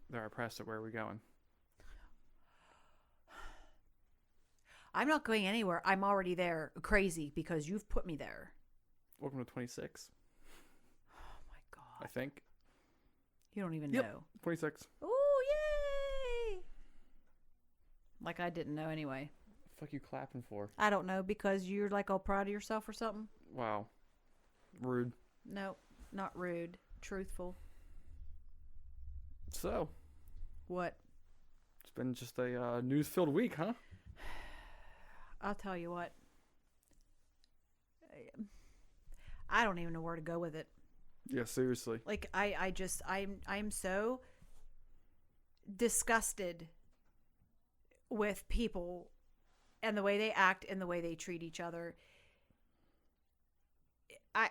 There, I pressed it. Where are we going? I'm not going anywhere. I'm already there. Crazy because you've put me there. Welcome to 26. Oh my I god. think. You don't even Yep. know. 26. Oh, yay! Like I didn't know anyway. The fuck you clapping for? I don't know because you're like all proud of yourself or something. Wow. Rude. No, not rude. Truthful. So, What? it's been just a news-filled week, huh? I'll tell you what. I don't even know where to go with it. Yeah, seriously. Like I'm so disgusted with people and the way they act and the way they treat each other.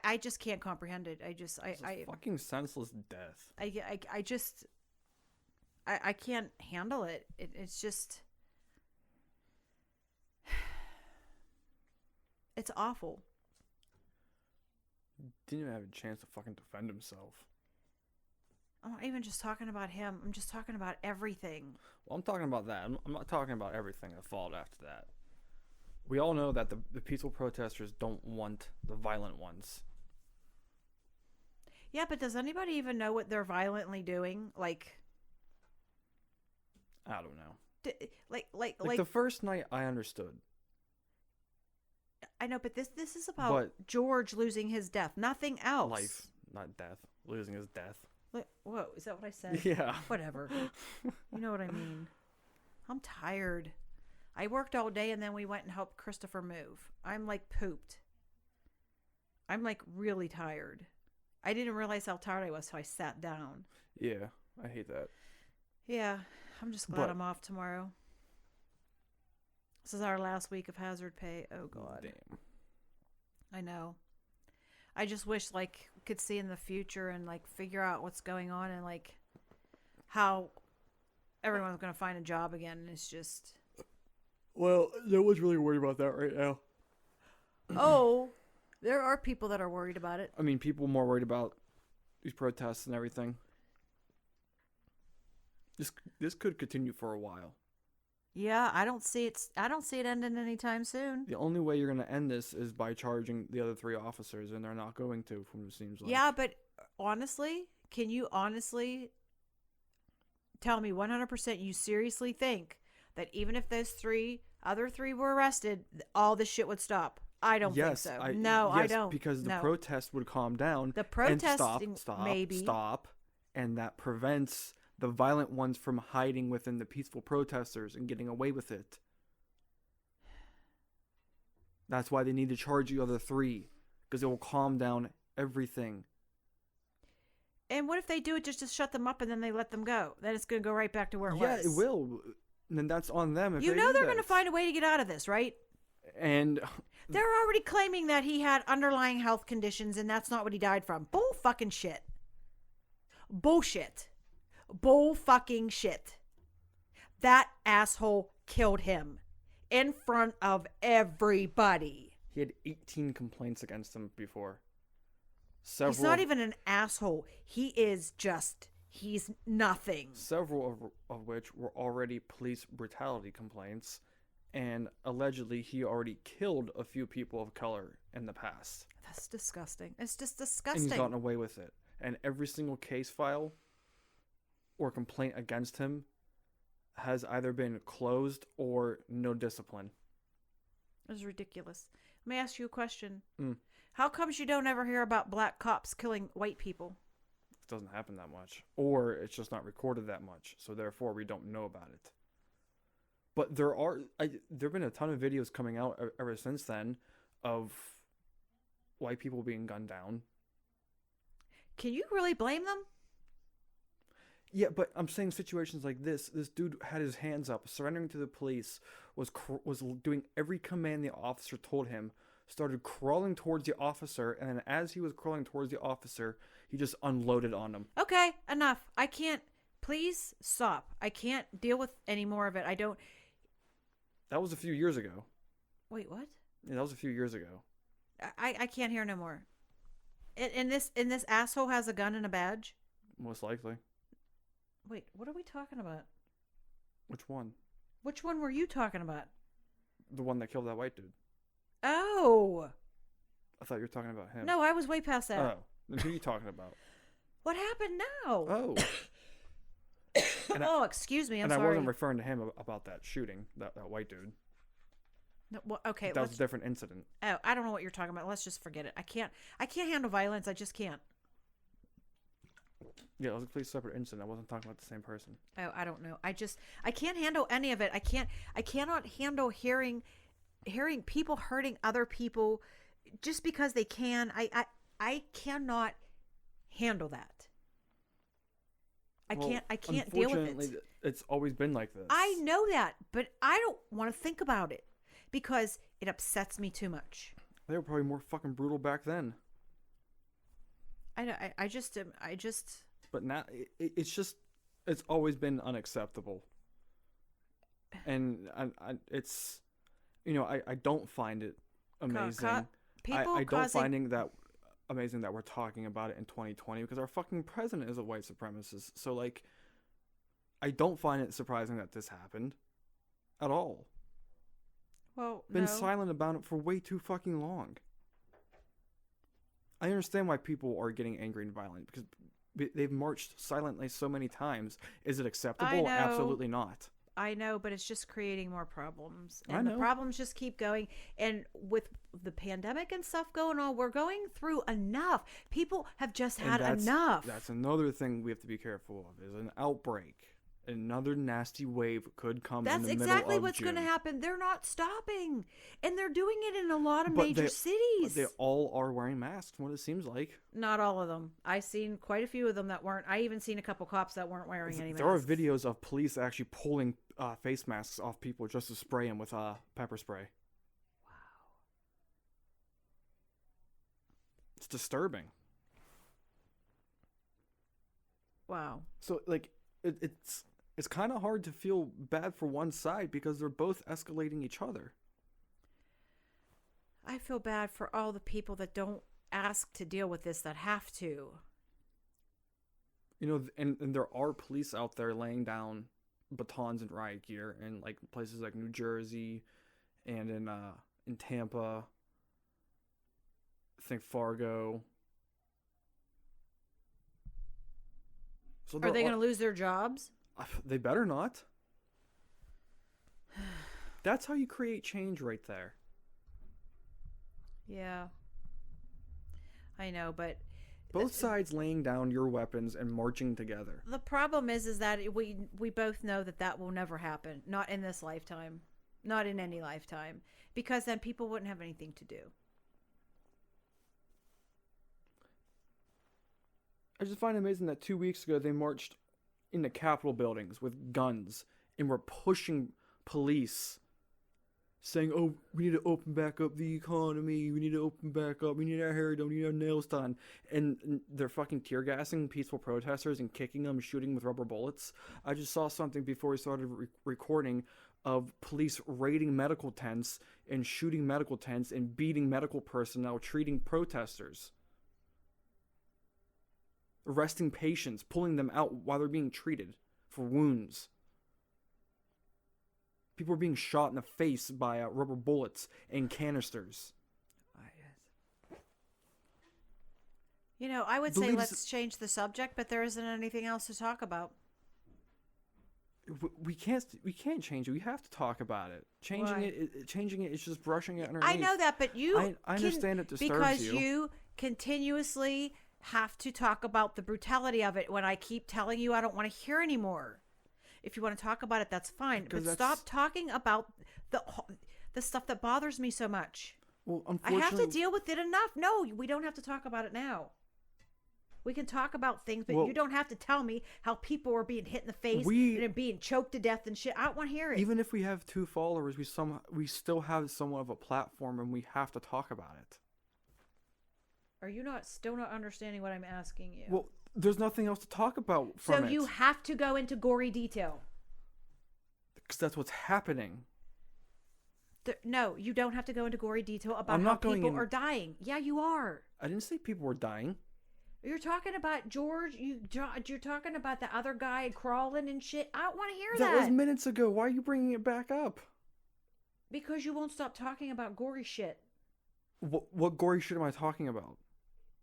I just can't comprehend it. It's a fucking senseless death. I can't handle it. It's just it's awful. Didn't even have a chance to fucking defend himself. I'm not even just talking about him. I'm just talking about everything. Well, I'm talking about that. I'm not talking about everything that followed after that. We all know that the peaceful protesters don't want the violent ones. Yeah, but does anybody even know what they're violently doing? Like, I don't know. like The first night I understood. I know, but this is about George losing his death. Nothing else. Life, not death. Losing his death. Whoa, is that what I said? Yeah. Whatever. You know what I mean. I'm tired. I worked all day and then we went and helped Christopher move. I'm like pooped. I'm like really tired. I didn't realize how tired I was, so I sat down. Yeah, I hate that. Yeah, I'm just glad I'm off tomorrow. This is our last week of hazard pay. Oh god. Damn. I know. I just wish like we could see in the future and like figure out what's going on and like how everyone's gonna find a job again. And it's just Well, no one's really worried about that right now. oh, there are people that are worried about it. I mean, people more worried about these protests and everything. This could continue for a while. Yeah, I don't see it ending anytime soon. The only way you're going to end this is by charging the other 3 officers, and they're not going to, from what it seems like. Yeah, but honestly, can you honestly tell me 100% you seriously think that even if those other three were arrested, all this shit would stop? I don't think so. I don't. Because the protest would calm down. The protesting and stop, and that prevents the violent ones from hiding within the peaceful protesters and getting away with it. That's why they need to charge the other 3, because it will calm down everything. And what if they do it just to shut them up and then they let them go? Then it's going to go right back to where it was. Yeah, it will. And then that's on them. You know they're going to find a way to get out of this, right? And they're already claiming that he had underlying health conditions and that's not what he died from. Bull fucking shit. Bullshit. Bull fucking shit. That asshole killed him in front of everybody. He had 18 complaints against him before. He's not even an asshole. He's nothing. Several of which were already police brutality complaints, and allegedly he already killed a few people of color in the past. That's disgusting. It's just disgusting. And he's gotten away with it. And every single case file or complaint against him has either been closed or no discipline. It's ridiculous. Let me ask you a question. Mm. How comes you don't ever hear about black cops killing white people? It doesn't happen that much. Or it's just not recorded that much. So therefore we don't know about it. But there have been a ton of videos coming out ever since then of white people being gunned down. Can you really blame them? Yeah, but I'm saying situations like this dude had his hands up, surrendering to the police, was doing every command the officer told him, started crawling towards the officer, and then as he was crawling towards the officer, he just unloaded on him. Okay, enough. I can't. Please stop. I can't deal with any more of it. I don't. That was a few years ago. Wait, what? Yeah, that was a few years ago. I can't hear no more. And this asshole has a gun and a badge? Most likely. Wait, what are we talking about? Which one? Which one were you talking about? The one that killed that white dude. Oh. I thought you were talking about him. No, I was way past that. Oh. Then who are you talking about? What happened now? Oh. Oh, excuse me. I'm and sorry. I wasn't referring to him about that shooting, that white dude. No, well, okay. That was a different incident. Oh, I don't know what you're talking about. Let's just forget it. I can't handle violence. I just can't. Yeah, it was a completely separate incident. I wasn't talking about the same person. Oh, I don't know. I can't handle any of it. I cannot handle hearing people hurting other people just because they can. I cannot handle that. I can't deal with it. It's always been like this. I know that, but I don't want to think about it because it upsets me too much. They were probably more fucking brutal back then. I just. But now it's always been unacceptable. And it's, I don't find it amazing. I don't finding that amazing that we're talking about it in 2020 because our fucking president is a white supremacist. So like, I don't find it surprising that this happened at all. Well, been silent about it for way too fucking long. I understand why people are getting angry and violent because they've marched silently so many times. Is it acceptable? Absolutely not. I know, but it's just creating more problems. I And know. the problems just keep going. And with the pandemic and stuff going on, we're going through enough. People have just had enough. That's another thing we have to be careful of, is an outbreak. Another nasty wave could come in the middle of June. That's exactly what's going to happen. They're not stopping. And they're doing it in a lot of major cities. But they all are wearing masks, what it seems like. Not all of them. I've seen quite a few of them that weren't. I even seen a couple cops that weren't wearing any masks. There are videos of police actually pulling face masks off people just to spray them with pepper spray. Wow. It's disturbing. Wow. So, like, it's kind of hard to feel bad for one side because they're both escalating each other. I feel bad for all the people that don't ask to deal with this that have to. And there are police out there laying down batons and riot gear in like places like New Jersey and in Tampa. I think Fargo. So are they going to lose their jobs? They better not. That's how you create change right there. Yeah. I know, but both sides laying down your weapons and marching together. The problem is that we both know that will never happen. Not in this lifetime. Not in any lifetime. Because then people wouldn't have anything to do. I just find it amazing that 2 weeks ago they marched into Capitol buildings with guns and were pushing police, saying, "Oh, we need to open back up the economy. We need to open back up. We need our hair done. We need our nails done." And they're fucking tear gassing peaceful protesters and kicking them, shooting with rubber bullets. I just saw something before we started recording of police raiding medical tents and shooting medical tents and beating medical personnel, treating protesters. Arresting patients, pulling them out while they're being treated for wounds. People are being shot in the face by rubber bullets and canisters. I would say let's change the subject, but there isn't anything else to talk about. We can't change it. We have to talk about it. Changing it is just brushing it underneath. I know that, but I understand it disturbs you. Because you continuously have to talk about the brutality of it when I keep telling you I don't want to hear anymore. If you want to talk about it, that's fine. But stop talking about the stuff that bothers me so much. Well, I have to deal with it enough. No, we don't have to talk about it now. We can talk about things, but you don't have to tell me how people are being hit in the face and being choked to death and shit. I don't want to hear it. Even if we have 2 followers, we still have somewhat of a platform, and we have to talk about it. Are you still not understanding what I'm asking you? Well, there's nothing else to talk about from it. So you have to go into gory detail. Because that's what's happening. No, you don't have to go into gory detail about how people are dying. Yeah, you are. I didn't say people were dying. You're talking about George. You're talking about the other guy crawling and shit. I don't want to hear That that. was minutes ago. Why are you bringing it back up? Because you won't stop talking about gory shit. What gory shit am I talking about?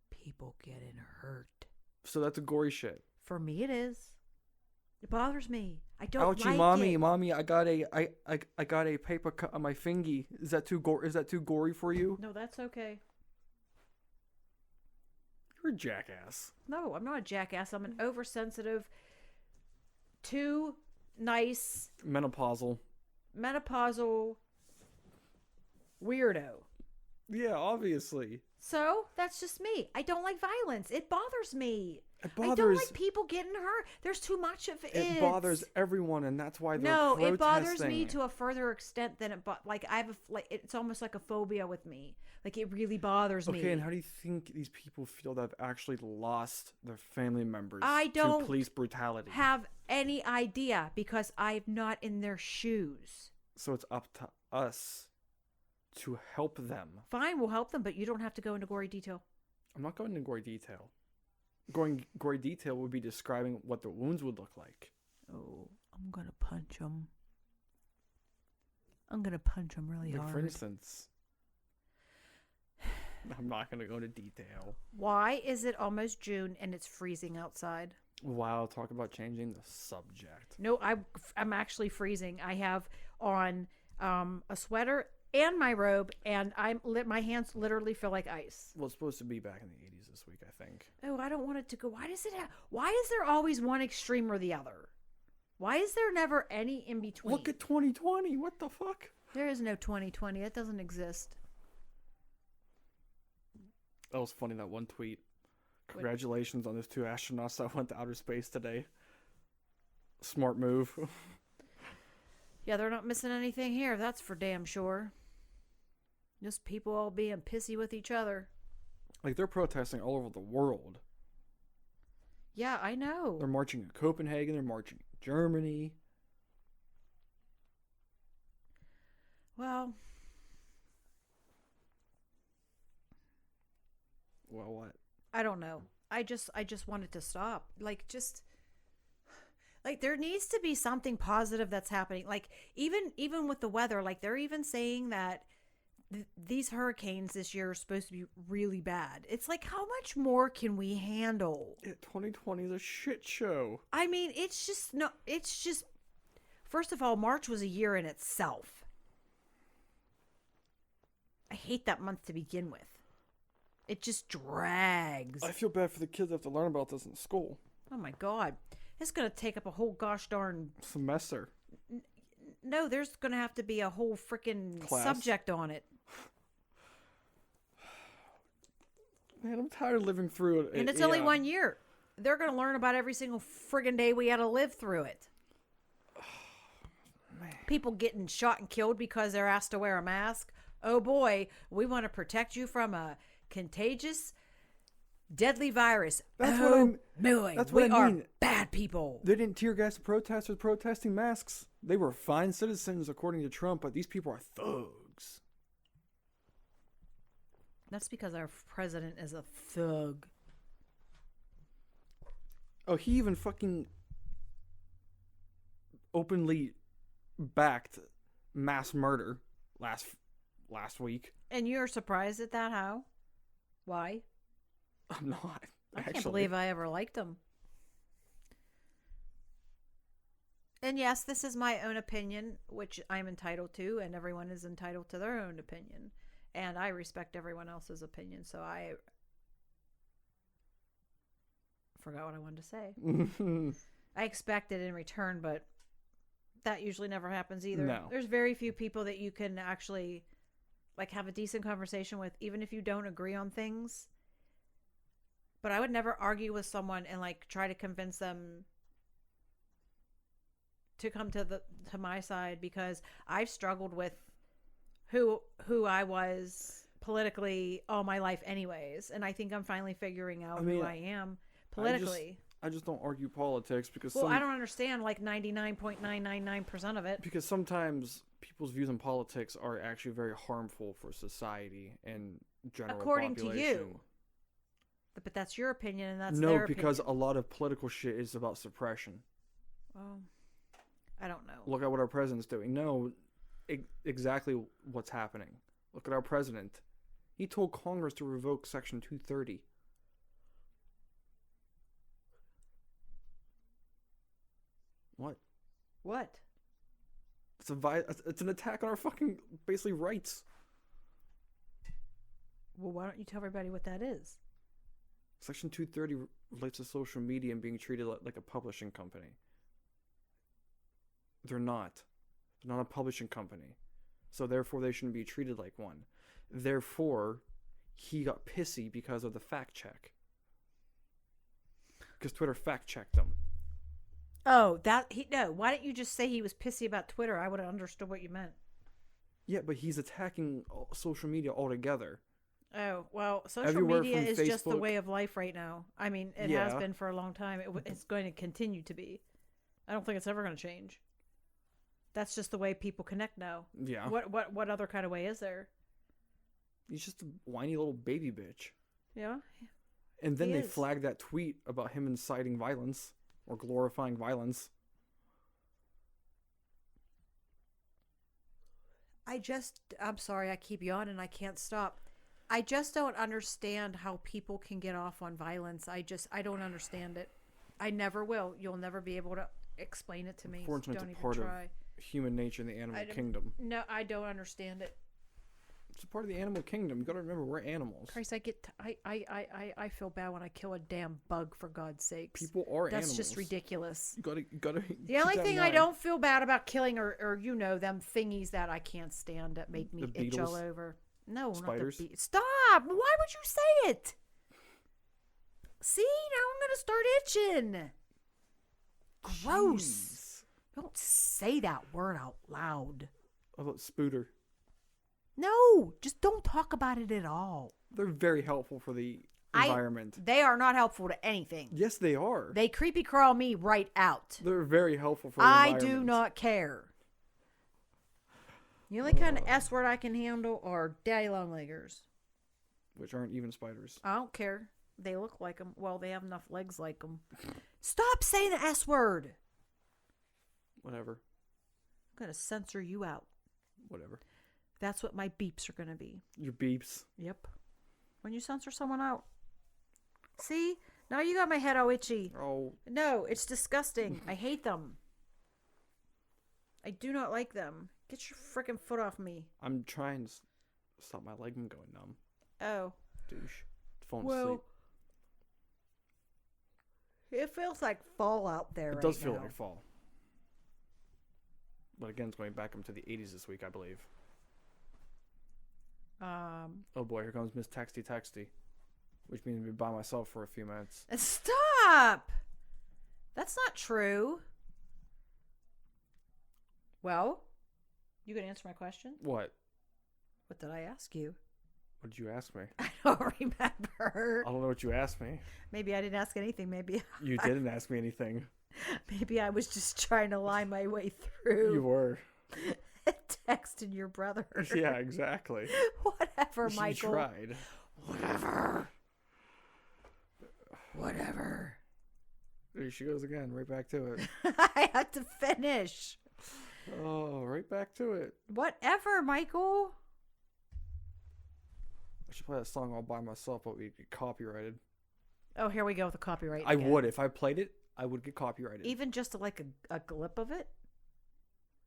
People getting hurt. So that's a gory shit. For me, it is. It bothers me. I don't Ouchie, like mommy, it. mommy! I got a paper cut on my fingy. Is that too gory for you? No, that's okay. You're a jackass. No, I'm not a jackass. I'm an oversensitive, too nice, Menopausal weirdo. Yeah, obviously. So that's just me. I don't like violence. It bothers me. It bothers. I don't like people getting hurt. There's too much of it. It bothers everyone, and that's why they're protesting. No, it bothers me to a further extent than it. Like I have it's almost like a phobia with me. Like it really bothers me. Okay, and how do you think these people feel that have actually lost their family members I don't to police brutality? Have any idea because I'm not in their shoes. So it's up to us to help them. Fine, we'll help them, but you don't have to go into gory detail. I'm not going into gory detail. Going gory detail would be describing what the wounds would look like. Oh, I'm going to punch them. I'm going to punch them really hard. For instance, I'm not going to go into detail. Why is it almost June and it's freezing outside? Wow, talk about changing the subject. No, I'm actually freezing. I have on a sweater and my robe, and my hands literally feel like ice. Well, it's supposed to be back in the 80s this week, I think. Oh, I don't want it to go. Why is there always one extreme or the other? Why is there never any in between? Look at 2020. What the fuck? There is no 2020. It doesn't exist. That was funny, that one tweet. Congratulations on those 2 astronauts that went to outer space today. Smart move. Yeah, they're not missing anything here. That's for damn sure. Just people all being pissy with each other. Like, they're protesting all over the world. Yeah, I know. They're marching in Copenhagen. They're marching in Germany. Well, what? I don't know. I just want it to stop. Like there needs to be something positive that's happening. Like even with the weather, like they're even saying that these hurricanes this year are supposed to be really bad. It's like, how much more can we handle? Yeah, 2020 is a shit show. I mean, it's just first of all, March was a year in itself. I hate that month to begin with. It just drags. I feel bad for the kids that have to learn about this in school. Oh my God. It's going to take up a whole gosh darn semester. No, there's going to have to be a whole freaking subject on it. Man, I'm tired of living through it. And it's only 1 year. They're going to learn about every single friggin' day we had to live through it. People getting shot and killed because they're asked to wear a mask. Oh boy, we want to protect you from a contagious, deadly virus. That's what I mean. That's what I are mean. Bad people. They didn't tear gas the protesters protesting masks. They were fine citizens according to Trump, but these people are thugs. That's because our president is a thug. Oh, he even fucking openly backed mass murder last week. And you're surprised at that? How? Why? I'm not. I can't believe I ever liked him. And yes, this is my own opinion, which I'm entitled to, and everyone is entitled to their own opinion. And I respect everyone else's opinion, so I forgot what I wanted to say. I expect it in return, but that usually never happens either. No. There's very few people that you can actually have a decent conversation with, even if you don't agree on things. But I would never argue with someone and try to convince them to come to my side, because I've struggled with who I was politically all my life anyways, and I think I'm finally figuring out who I am politically. I just don't argue politics because I don't understand 99.999% of it. Because sometimes people's views on politics are actually very harmful for society and general according population. to you. But that's your opinion, and that's No, their because opinion. a lot of political shit is about suppression. Oh, I don't know. Look at what our president's doing. No, exactly what's happening. Look at our president. He told Congress to revoke Section 230. What? What? It's an attack on our fucking basically rights. Well, why don't you tell everybody what that is? Section 230 relates to social media and being treated like a publishing company. They're not. They're not a publishing company. So therefore they shouldn't be treated like one. Therefore, he got pissy because of the fact check. Because Twitter fact checked him. Oh, no. Why didn't you just say he was pissy about Twitter? I would have understood what you meant. Yeah, but he's attacking social media altogether. Oh, well, social Everywhere media from is just the Facebook- way of life right now. I mean, it has Yeah. been for a long time. It's going to continue to be. I don't think it's ever going to change. That's just the way people connect now. Yeah. What other kind of way is there? He's just a whiny little baby bitch. Yeah. And then He they is. flagged that tweet about him inciting violence or glorifying violence. I'm sorry, I keep yawning. I can't stop. I just don't understand how people can get off on violence. I don't understand it. I never will. You'll never be able to explain it to me. So Unfortunately, don't it's a even part try. of human nature in the animal I don't- kingdom. No, I don't understand it. It's a part of the animal kingdom. You gotta remember, we're animals. Christ, I feel bad when I kill a damn bug, for God's sakes. People are That's animals. just ridiculous. You gotta. The only thing I don't feel bad about killing are them thingies that I can't stand that make me The itch all beetles? over. No, Spiders? not the Stop! Why would you say it? See, now I'm gonna start itching. Gross. Don't say that word out loud. How about Spooter? No, just don't talk about it at all. They're very helpful for the environment. They are not helpful to anything. Yes, they are. They creepy crawl me right out. They're very helpful for the I environment. do not care. The only kind of S word I can handle are daddy long leggers. Which aren't even spiders. I don't care. They look like them. Well, they have enough legs like them. Stop saying the S word. Whatever. I'm going to censor you out. Whatever. That's what my beeps are going to be. Your beeps. Yep. When you censor someone out. See? Now you got my head all itchy. Oh, No, it's disgusting. I hate them. I do not like them. Get your freaking foot off me. I'm trying to stop my leg from going numb. Oh. Douche. Falling Well, asleep. it feels like fall out there It right does feel now. like fall. But again, it's going back into the 80s this week, I believe. Oh boy, here comes Miss Texty Texty. Which means I'll be by myself for a few minutes. Stop! That's not true. Well, you can answer my question? What? What did I ask you? What did you ask me? I don't remember. I don't know what you asked me. Maybe I didn't ask anything. Maybe You didn't ask me anything. maybe I was just trying to lie my way through. You were. Texting your brother. Yeah, exactly. Whatever, You Michael. tried. Whatever. There she goes again, right back to it. I had to finish. Oh, right back to it. Whatever, Michael. I should play that song all by myself, but we'd get copyrighted. Oh, here we go with the copyright. I again. would. If I played it, I would get copyrighted. Even just like a clip of it?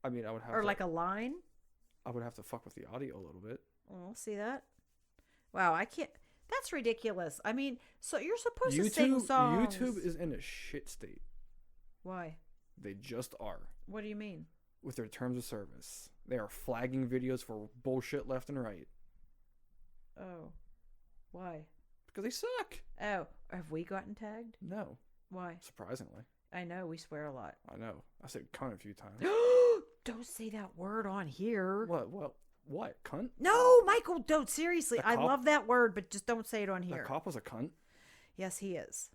I mean, I would have Or to, like a line? I would have to fuck with the audio a little bit. Oh, see that? Wow, I can't. That's ridiculous. I mean, so you're supposed to sing songs. YouTube is in a shit state. Why? They just are. What do you mean? With their terms of service. They are flagging videos for bullshit left and right. Oh. Why? Because they suck. Oh, have we gotten tagged? No. Why? Surprisingly. I know, we swear a lot. I know. I said cunt a few times. Don't say that word on here. What? Cunt? No, Michael, don't. Seriously, The I cop- love that word, but just don't say it on here. That cop was a cunt. Yes, he is.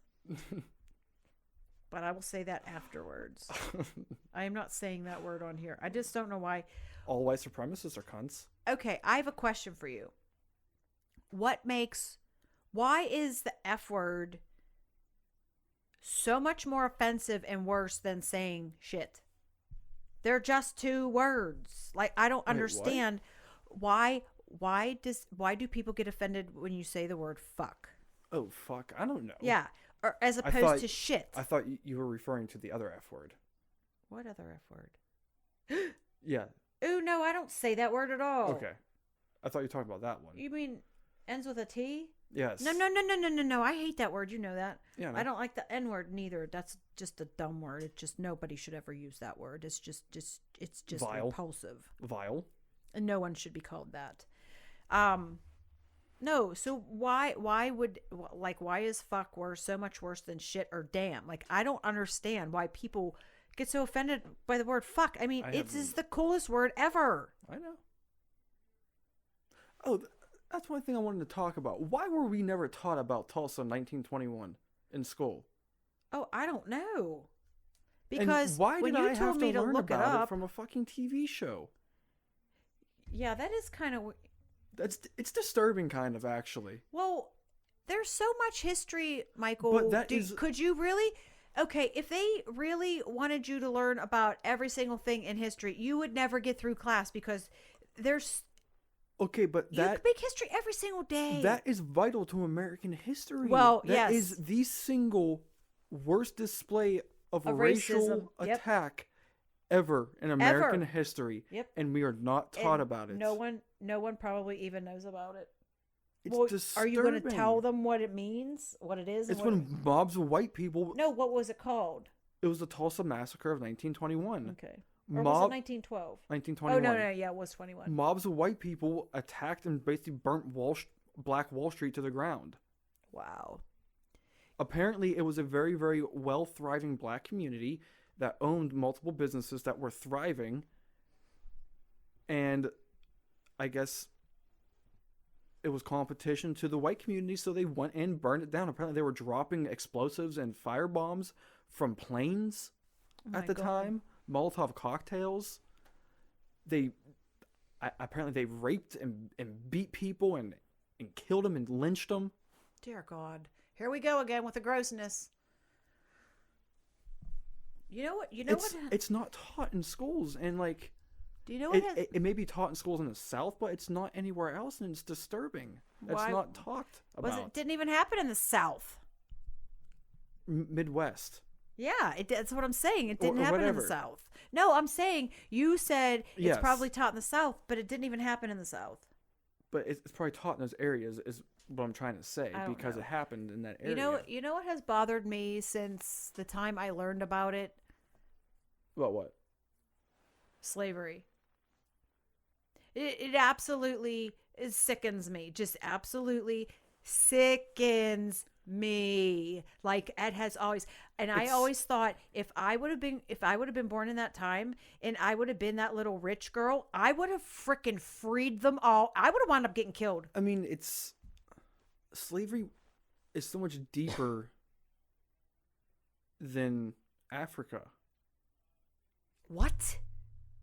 But I will say that afterwards. I am not saying that word on here. I just don't know why. All white supremacists are cunts. Okay, I have a question for you. What makes Why is the F word so much more offensive and worse than saying shit? They're just two words. Like, I don't Wait, understand why do people get offended when you say the word fuck? Oh, fuck. I don't know. Yeah, or as I opposed thought- to shit. I thought you were referring to the other F word. What other F word? Yeah. Ooh, no, I don't say that word at all. Okay. I thought you were talking about that one. You mean ends with a T? Yes. No. I hate that word. You know that. Yeah. I don't like the N word neither. That's just a dumb word. It's just nobody should ever use that word. It's just Vile. repulsive. Vile. And no one should be called that. No, so why is fuck worse, so much worse than shit or damn? Like, I don't understand why people get so offended by the word fuck. I mean, it's just the coolest word ever. I know. Oh, that's one thing I wanted to talk about. Why were we never taught about Tulsa 1921 in school? Oh, I don't know. And Because why when did you I told have me to learn look it about up, from a fucking TV show? yeah, that is kind of It's disturbing, kind of, actually. well. There's so much history, Michael. But could you really? Okay, if they really wanted you to learn about every single thing in history, you would never get through class because there's Okay, but you could make history every single day. that is vital to American history. Well, That yes. is the single worst display of Of racial racism. Yep. attack ever in American history. Yep. And we are not taught And about it. No one probably even knows about it. It's Well, disturbing. are you going to tell them what it means, what it is? and It's what when mobs of white people. No, what was it called? It was the Tulsa Massacre of 1921. Okay. Or was it Mob 1912? 1921. Oh, no, yeah, it was 21. Mobs of white people attacked and basically burnt Black Wall Street to the ground. Wow. Apparently, it was a very, very well thriving black community that owned multiple businesses that were thriving. And I guess it was competition to the white community, so they went in, burned it down. Apparently, they were dropping explosives and fire bombs from planes Oh at the my God. time. Molotov cocktails. Apparently they raped and beat people and killed them and lynched them. Dear God. Here we go again with the grossness. You know what? It's not taught in schools, and like Do you know what? it may be taught in schools in the South, but it's not anywhere else, and it's disturbing. It's Why- not talked about. It didn't even happen in the South. Midwest. Yeah, that's what I'm saying. It didn't Or happen in the whatever. South. No, I'm saying you said it's Yes. probably taught in the South, but it didn't even happen in the South. But it's probably taught in those areas, is what I'm trying to say, I don't because know. it happened in that area. You know what has bothered me since the time I learned about it? About what? Slavery. It absolutely sickens me. Just absolutely sickens me. Like Ed has always, and I It's- always thought if I would have been born in that time and I would have been that little rich girl, I would have freaking freed them all. I would have wound up getting killed. I mean, slavery is so much deeper than Africa. What?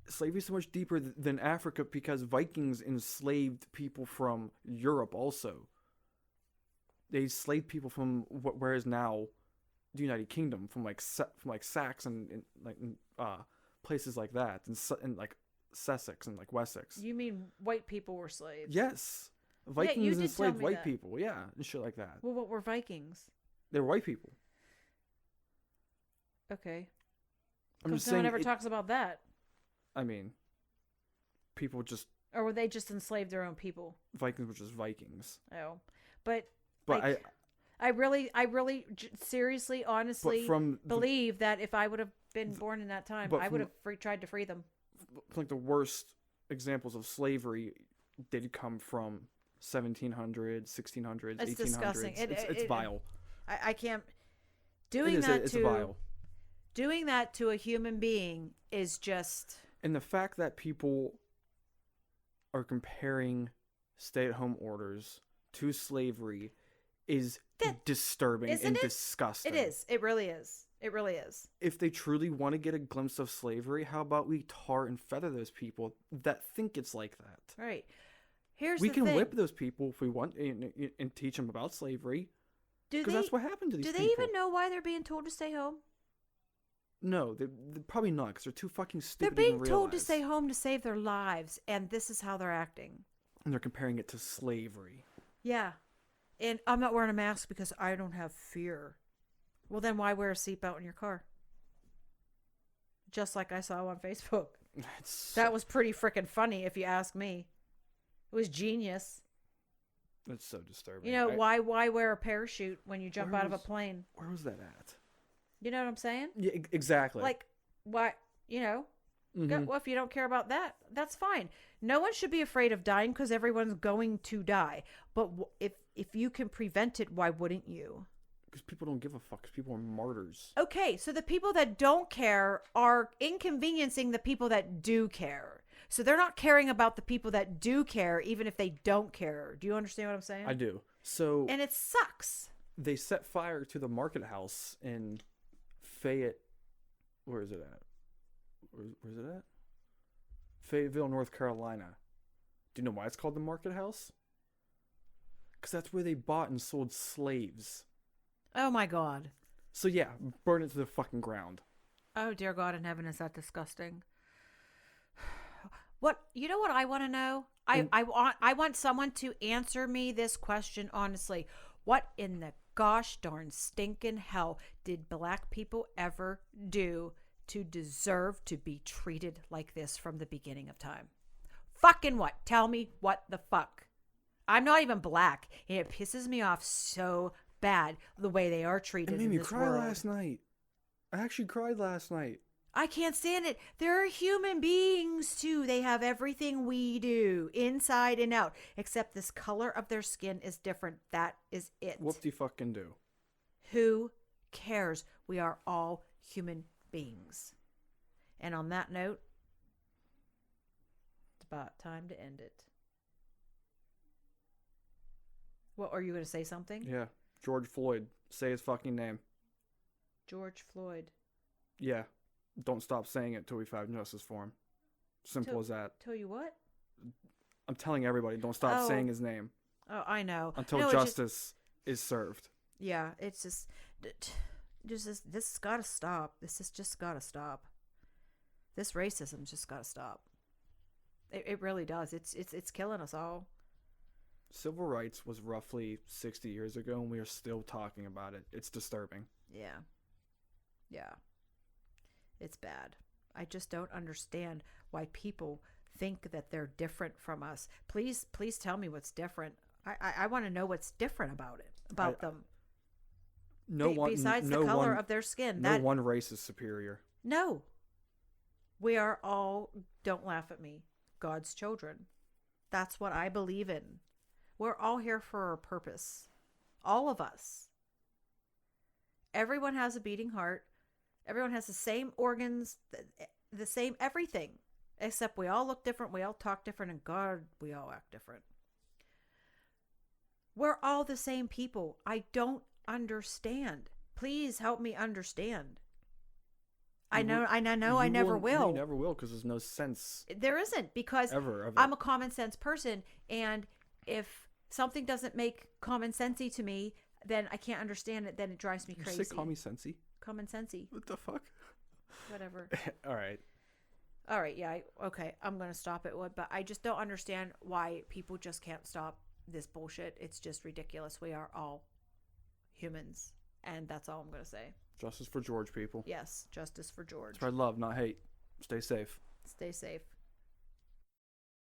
Slavery is so much deeper than Africa because Vikings enslaved people from Europe also. They enslaved people from where is now the United Kingdom, from Saxe and places like that, and like Sussex and like Wessex. You mean white people were slaves? Yes, you Vikings did tell enslaved me white that. people, yeah, and shit like that. Well, what were Vikings? They were white people. Okay. I'm just Because no one saying. ever talks about that. I mean, people just Or were they just enslaved their own people? Vikings were just Vikings. Oh, but But like, I really seriously, honestly from believe that if I would have been born in that time, but I would from- have tried to free them. like the worst examples of slavery did come from 1700s, 1600s, It's 1800s. disgusting. It's vile. I can't. It's vile. Doing that to a human being is just. And the fact that people are comparing stay-at-home orders to slavery is disturbing Isn't and it? disgusting. It is. It really is. It really is. If they truly want to get a glimpse of slavery, how about we tar and feather those people that think it's like that? Right. Here's We the can thing. whip those people if we want and teach them about slavery. Do Because they, that's what happened to these do people. they even know why they're being told to stay home? No, they're probably not, because they're too fucking They're stupid to even being told to realize. stay home to save their lives, and this is how they're acting. And they're comparing it to slavery. Yeah. And I'm not wearing a mask because I don't have fear. Well, then why wear a seatbelt in your car? Just like I saw on Facebook. That was pretty freaking funny, if you ask me. It was genius. That's so disturbing. You know, why wear a parachute when you jump out of a plane? Where was that at? You know what I'm saying? Yeah, exactly. Like, why, you know? Well, if you don't care about that, that's fine. No one should be afraid of dying because everyone's going to die. But if you can prevent it, why wouldn't you? Because people don't give a fuck. Because people are martyrs. Okay, so the people that don't care are inconveniencing the people that do care. So they're not caring about the people that do care, even if they don't care. Do you understand what I'm saying? I do. So And it sucks. they set fire to the market house in Fayette. Where is it at? Where's it at? Fayetteville, North Carolina. Do you know why it's called the market house? Because that's where they bought and sold slaves. Oh my God. So yeah, burn it to the fucking ground. Oh dear God in heaven, is that disgusting? You know what I want to know? I want someone to answer me this question honestly. What in the gosh darn stinking hell did black people ever do to deserve to be treated like this from the beginning of time? Fucking what? Tell me what the fuck. I'm not even black, and it pisses me off so bad the way they are treated It made in me this cry world. last night. I actually cried last night. I can't stand it. They're human beings too. They have everything we do, inside and out, except this color of their skin is different. That is it. Whoop-de-fucking do. Who cares? We are all human beings. And on that note, it's about time to end it. What, are you going to say something? Yeah. George Floyd. Say his fucking name. George Floyd. Yeah. Don't stop saying it till we find justice for him. Simple as that. Tell you what? I'm telling everybody, don't stop saying his name. Oh, I know. Until No, justice is served. Yeah, it's just this has got to stop. This has just got to stop. This racism's just got to stop. It really does. It's killing us all. Civil rights was roughly 60 years ago, and we are still talking about it. It's disturbing. Yeah. Yeah. It's bad. I just don't understand why people think that they're different from us. Please tell me what's different. I want to know what's different about them. Besides the color of their skin. No one race is superior. No. We are all, don't laugh at me, God's children. That's what I believe in. We're all here for a purpose. All of us. Everyone has a beating heart. Everyone has the same organs, the same everything. Except we all look different, we all talk different, and God, we all act different. We're all the same people. I don't understand. Please help me understand. I know I never will. You never will, because there's no sense. There isn't, because ever. I'm a common sense person, and if something doesn't make common sensey to me, then I can't understand it. Then it drives me crazy. You say common sensey? Common sensey. What the fuck? Whatever. All right. Yeah. Okay. I'm going to stop it. But I just don't understand why people just can't stop this bullshit. It's just ridiculous. We are all humans. And that's all I'm going to say. Justice for George, people. Yes. Justice for George. Spread love, not hate. Stay safe. Stay safe.